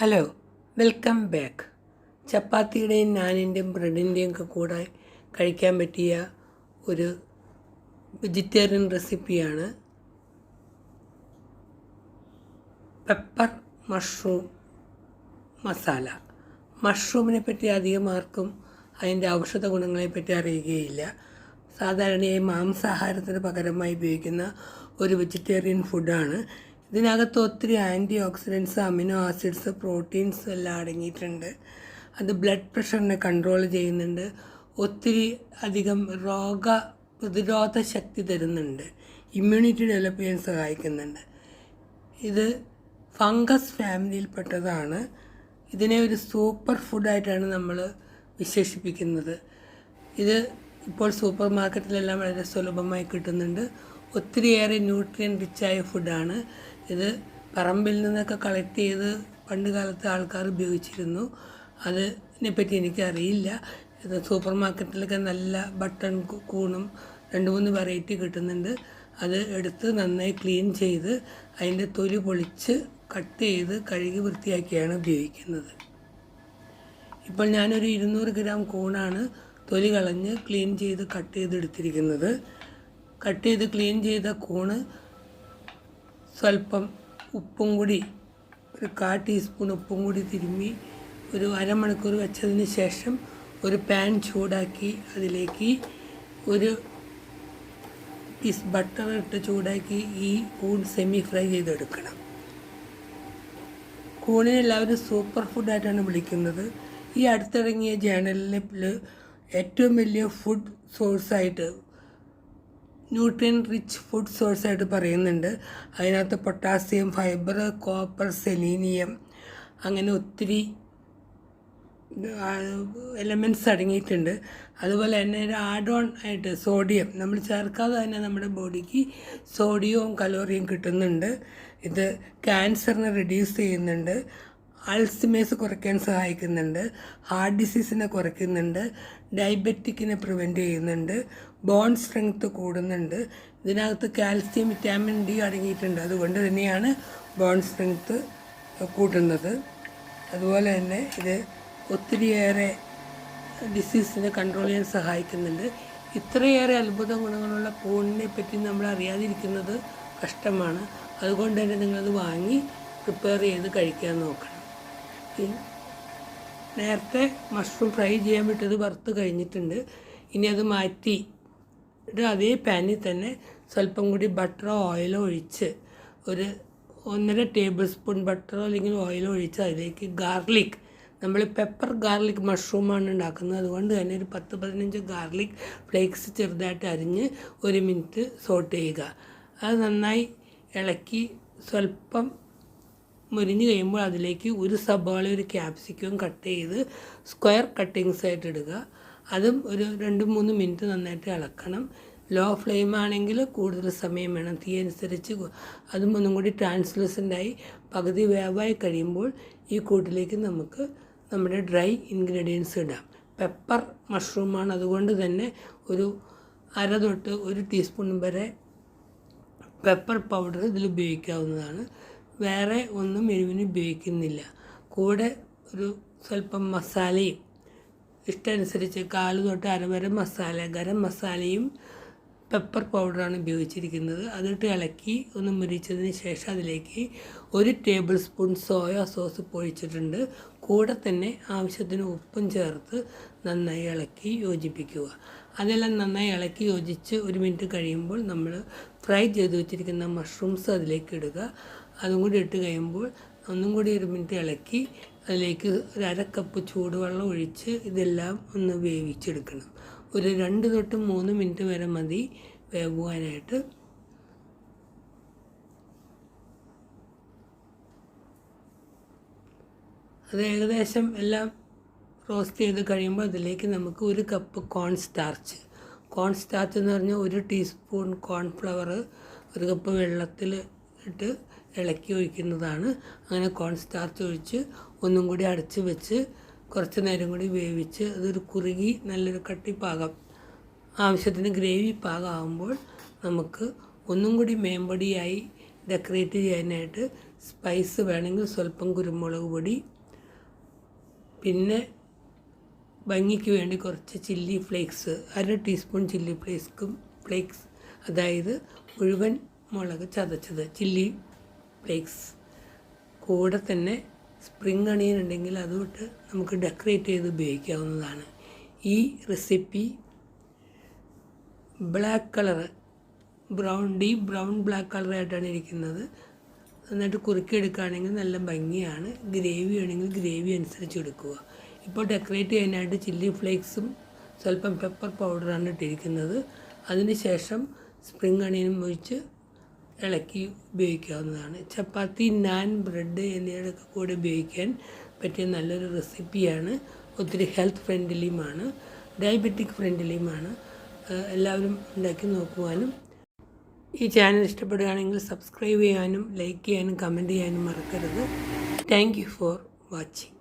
Hello, welcome back. ചപ്പാത്തിയുടെയും നാനിൻ്റെയും ബ്രെഡിൻ്റെയും ഒക്കെ കൂടെ കഴിക്കാൻ പറ്റിയ ഒരു വെജിറ്റേറിയൻ റെസിപ്പിയാണ് പെപ്പർ മഷ്റൂം മസാല. മഷ്റൂമിനെ പറ്റി അധികം ആർക്കും അതിൻ്റെ ഔഷധ ഗുണങ്ങളെപ്പറ്റി അറിയുകയില്ല. സാധാരണയായി മാംസാഹാരത്തിന് പകരമായി ഉപയോഗിക്കുന്ന ഒരു വെജിറ്റേറിയൻ ഫുഡാണ്. ഇതിനകത്ത് ഒത്തിരി antioxidants, amino acids, proteins എല്ലാം അടങ്ങിയിട്ടുണ്ട്. അത് ബ്ലഡ് പ്രഷറിനെ കൺട്രോൾ ചെയ്യുന്നുണ്ട്. ഒത്തിരി അധികം പ്രതിരോധ ശക്തി തരുന്നുണ്ട്. ഇമ്മ്യൂണിറ്റി ഡെവലപ്പ് ചെയ്യാൻ സഹായിക്കുന്നുണ്ട്. ഇത് ഫംഗസ് ഫാമിലിയിൽപ്പെട്ടതാണ്. ഇതിനെ ഒരു സൂപ്പർ ഫുഡായിട്ടാണ് നമ്മൾ വിശേഷിപ്പിക്കുന്നത്. ഇത് ഇപ്പോൾ സൂപ്പർ മാർക്കറ്റിലെല്ലാം വളരെ സുലഭമായി കിട്ടുന്നുണ്ട്. ഒത്തിരിയേറെ ന്യൂട്രിയൻ റിച്ചായ ഫുഡാണ്. ഇത് പറമ്പിൽ നിന്നൊക്കെ കളക്ട് ചെയ്ത് പണ്ട് കാലത്ത് ആൾക്കാർ ഉപയോഗിച്ചിരുന്നു. അതിനെപ്പറ്റി എനിക്കറിയില്ല. ഇത് സൂപ്പർ മാർക്കറ്റിലൊക്കെ നല്ല ബട്ടൺ കൂണും 2-3 വെറൈറ്റി കിട്ടുന്നുണ്ട്. അത് എടുത്ത് നന്നായി ക്ലീൻ ചെയ്ത് അതിൻ്റെ തൊലി പൊളിച്ച് കട്ട് ചെയ്ത് കഴുകി വൃത്തിയാക്കിയാണ് ഉപയോഗിക്കുന്നത്. ഇപ്പോൾ ഞാനൊരു 200 ഗ്രാം കൂണാണ് തൊലി കളഞ്ഞ് ക്ലീൻ ചെയ്ത് കട്ട് ചെയ്തെടുത്തിരിക്കുന്നത്. കട്ട് ചെയ്ത് ക്ലീൻ ചെയ്ത കൂണ് സ്വല്പം ഉപ്പും കൂടി, ഒരു 1/4 ടീസ്പൂൺ ഉപ്പും കൂടി തിരുമ്മി ഒരു അരമണിക്കൂർ വെച്ചതിന് ശേഷം ഒരു പാൻ ചൂടാക്കി അതിലേക്ക് ഒരു പീസ് ബട്ടർ ഇട്ട് ചൂടാക്കി ഈ കൂൺ സെമി ഫ്രൈ ചെയ്തെടുക്കണം. കൂണിനെ എല്ലാവരും സൂപ്പർ ഫുഡായിട്ടാണ് വിളിക്കുന്നത്. ഈ അടുത്തിറങ്ങിയ ജേണലിൽ ഏറ്റവും വലിയ ഫുഡ് സോഴ്സായിട്ട്, ന്യൂട്രിയൻ റിച്ച് ഫുഡ് സോഴ്സായിട്ട് പറയുന്നുണ്ട്. അതിനകത്ത് പൊട്ടാസ്യം, ഫൈബർ, കോപ്പർ, സെലീനിയം, അങ്ങനെ ഒത്തിരി എലമെൻറ്റ്സ് അടങ്ങിയിട്ടുണ്ട്. അതുപോലെ തന്നെ ഒരു ആഡ് ഓൺ ആയിട്ട് സോഡിയം നമ്മൾ ചേർക്കാതെ തന്നെ നമ്മുടെ ബോഡിക്ക് സോഡിയവും കലോറിയും കിട്ടുന്നുണ്ട്. ഇത് ക്യാൻസറിനെ റിഡ്യൂസ് ചെയ്യുന്നുണ്ട്, അൾസിമേഴ്സ് കുറയ്ക്കാൻ സഹായിക്കുന്നുണ്ട്, ഹാർട്ട് ഡിസീസിനെ കുറയ്ക്കുന്നുണ്ട്, ഡയബറ്റിക്കിനെ പ്രിവെൻറ്റ് ചെയ്യുന്നുണ്ട്, ബോൺ സ്ട്രെങ്ത്ത് കൂടുന്നുണ്ട്. ഇതിനകത്ത് കാൽസ്യം, വിറ്റാമിൻ ഡി അടങ്ങിയിട്ടുണ്ട്. അതുകൊണ്ട് തന്നെയാണ് ബോൺ സ്ട്രെങ്ത്ത് കൂട്ടുന്നത്. അതുപോലെ തന്നെ ഇത് ഒത്തിരിയേറെ ഡിസീസിനെ കൺട്രോൾ ചെയ്യാൻ സഹായിക്കുന്നുണ്ട്. ഇത്രയേറെ അത്ഭുത ഗുണങ്ങളുള്ള കൂണിനെ പറ്റി നമ്മൾ അറിയാതിരിക്കുന്നത് കഷ്ടമാണ്. അതുകൊണ്ട് തന്നെ നിങ്ങളത് വാങ്ങി പ്രിപ്പയർ ചെയ്ത് കഴിക്കാൻ നോക്കണം. നേരത്തെ മഷ്റൂം ഫ്രൈ ചെയ്യാൻ വിട്ടത് വറുത്ത് കഴിഞ്ഞിട്ടുണ്ട്. ഇനി അത് മാറ്റി അതേ പാനിൽ തന്നെ സ്വല്പം കൂടി ബട്ടറോ ഓയിലോ ഒഴിച്ച്, ഒരു 1.5 ടേബിൾ സ്പൂൺ ബട്ടറോ അല്ലെങ്കിൽ ഓയിലോ ഒഴിച്ച് അതിലേക്ക് ഗാർലിക്, നമ്മൾ പെപ്പർ ഗാർലിക് മഷ്റൂമാണ് ഉണ്ടാക്കുന്നത്. അതുകൊണ്ട് തന്നെ ഒരു 10-15 ഗാർലിക് ഫ്ലേക്സ് ചെറുതായിട്ട് അരിഞ്ഞ് 1 മിനിറ്റ് സോട്ട് ചെയ്യുക. അത് നന്നായി ഇളക്കി സ്വല്പം മുരിഞ്ഞ് കഴിയുമ്പോൾ അതിലേക്ക് ഒരു സബോള, ഒരു ക്യാപ്സിക്കം കട്ട് ചെയ്ത് സ്ക്വയർ കട്ടിങ്സ് ആയിട്ട് ഇടുക. അതും ഒരു 2-3 മിനിറ്റ് നന്നായിട്ട് ഇളക്കണം. ലോ ഫ്ലെയിം ആണെങ്കിൽ കൂടുതൽ സമയം വേണം. തീ അനുസരിച്ച് അതും ഒന്നും കൂടി ട്രാൻസ്ലൂസൻ്റായി പകുതി വേവായി കഴിയുമ്പോൾ ഈ കൂട്ടിലേക്ക് നമുക്ക് നമ്മുടെ ഡ്രൈ ഇൻഗ്രീഡിയൻസ് ഇടാം. പെപ്പർ മഷ്റൂമാണ്, അതുകൊണ്ട് തന്നെ ഒരു 1/2 തൊട്ട് 1 ടീസ്പൂൺ വരെ പെപ്പർ പൗഡർ ഇതിൽ ഉപയോഗിക്കാവുന്നതാണ്. വേറെ ഒന്നും എരിവിന് ഉപയോഗിക്കുന്നില്ല. കൂടെ ഒരു സ്വല്പം മസാലയും ഇഷ്ടമനുസരിച്ച് 1/4 തൊട്ട് 1/2 വരെ മസാല, ഗരം മസാലയും പെപ്പർ പൗഡറാണ് ഉപയോഗിച്ചിരിക്കുന്നത്. അതിട്ട് ഇളക്കി ഒന്ന് മുരിച്ചതിന് ശേഷം അതിലേക്ക് 1 ടേബിൾ സ്പൂൺ സോയ സോസ് പൊഴിച്ചിട്ടുണ്ട്. കൂടെ തന്നെ ആവശ്യത്തിന് ഉപ്പും ചേർത്ത് നന്നായി ഇളക്കി യോജിപ്പിക്കുക. അതെല്ലാം നന്നായി ഇളക്കി യോജിച്ച് 1 മിനിറ്റ് കഴിയുമ്പോൾ നമ്മൾ ഫ്രൈ ചെയ്ത് വെച്ചിരിക്കുന്ന മഷ്റൂംസ് അതിലേക്ക് ഇടുക. അതും കൂടി ഇട്ട് കഴിയുമ്പോൾ ഒന്നും കൂടി 1 മിനിറ്റ് ഇളക്കി അതിലേക്ക് ഒരു 1/2 കപ്പ് ചൂടുവെള്ളം ഒഴിച്ച് ഇതെല്ലാം ഒന്ന് വേവിച്ചെടുക്കണം. ഒരു 2 തൊട്ട് 3 മിനിറ്റ് വരെ മതി വേവുവാനായിട്ട്. അത് ഏകദേശം എല്ലാം റോസ്റ്റ് ചെയ്ത് കഴിയുമ്പോൾ അതിലേക്ക് നമുക്ക് 1 കപ്പ് കോൺ സ്റ്റാർച്ച് എന്ന് പറഞ്ഞാൽ 1 ടീസ്പൂൺ കോൺഫ്ലവർ 1 കപ്പ് വെള്ളത്തിൽ ഇട്ട് ഇളക്കി ഒഴിക്കുന്നതാണ്. അങ്ങനെ കോൺ സ്റ്റാർച്ച് ഒഴിച്ച് ഒന്നും കൂടി അടച്ച് വെച്ച് കുറച്ച് നേരം കൂടി വേവിച്ച് അതൊരു കുറുകി നല്ലൊരു കട്ടിപ്പാകം, ആവശ്യത്തിന് ഗ്രേവി പാകമാകുമ്പോൾ നമുക്ക് ഒന്നും കൂടി മേമ്പൊടിയായി ഡെക്കറേറ്റ് ചെയ്യാനായിട്ട് സ്പൈസ് വേണമെങ്കിൽ സ്വല്പം കുരുമുളക് പൊടി, പിന്നെ ഭംഗിക്ക് വേണ്ടി കുറച്ച് chilli flakes, 1/2 teaspoon chilli flakes, അതായത് മുഴുവൻ മുളക് ചതച്ചത് ചില്ലി ഫ്ലേക്സ്. കൂടെ തന്നെ സ്പ്രിംഗ് അണിയൻ ഉണ്ടെങ്കിൽ അതുകൊണ്ട് നമുക്ക് ഡെക്കറേറ്റ് ചെയ്ത് ഉപയോഗിക്കാവുന്നതാണ്. ഈ recipe black colour deep brown black കളറായിട്ടാണ് ഇരിക്കുന്നത്. നന്നായിട്ട് കുറുക്കിയെടുക്കുകയാണെങ്കിൽ നല്ല ഭംഗിയാണ്. ഗ്രേവി ആണെങ്കിൽ ഗ്രേവി അനുസരിച്ച് എടുക്കുക. ഇപ്പോൾ ഡെക്കറേറ്റ് ചെയ്യാനായിട്ട് ചില്ലി ഫ്ലേക്സും സ്വല്പം പെപ്പർ പൗഡറാണ് ഇട്ടിരിക്കുന്നത്. അതിന് ശേഷം സ്പ്രിംഗ് അണിയനും ഒഴിച്ച് ഇളക്കി ഉപയോഗിക്കാവുന്നതാണ്. ചപ്പാത്തി, നാൻ, ബ്രെഡ് എന്നിവയൊക്കെ കൂടെ ഉപയോഗിക്കാൻ പറ്റിയ നല്ലൊരു റെസിപ്പിയാണ്. ഒത്തിരി ഹെൽത്ത് ഫ്രണ്ട്ലിയുമാണ്, ഡയബറ്റിക് ഫ്രണ്ട്ലിയുമാണ്. എല്ലാവരും ഉണ്ടാക്കി നോക്കുവാനും ഈ ചാനൽ ഇഷ്ടപ്പെടുകയാണെങ്കിൽ സബ്സ്ക്രൈബ് ചെയ്യാനും ലൈക്ക് ചെയ്യാനും കമൻറ്റ് ചെയ്യാനും മറക്കരുത്. Thank you for watching.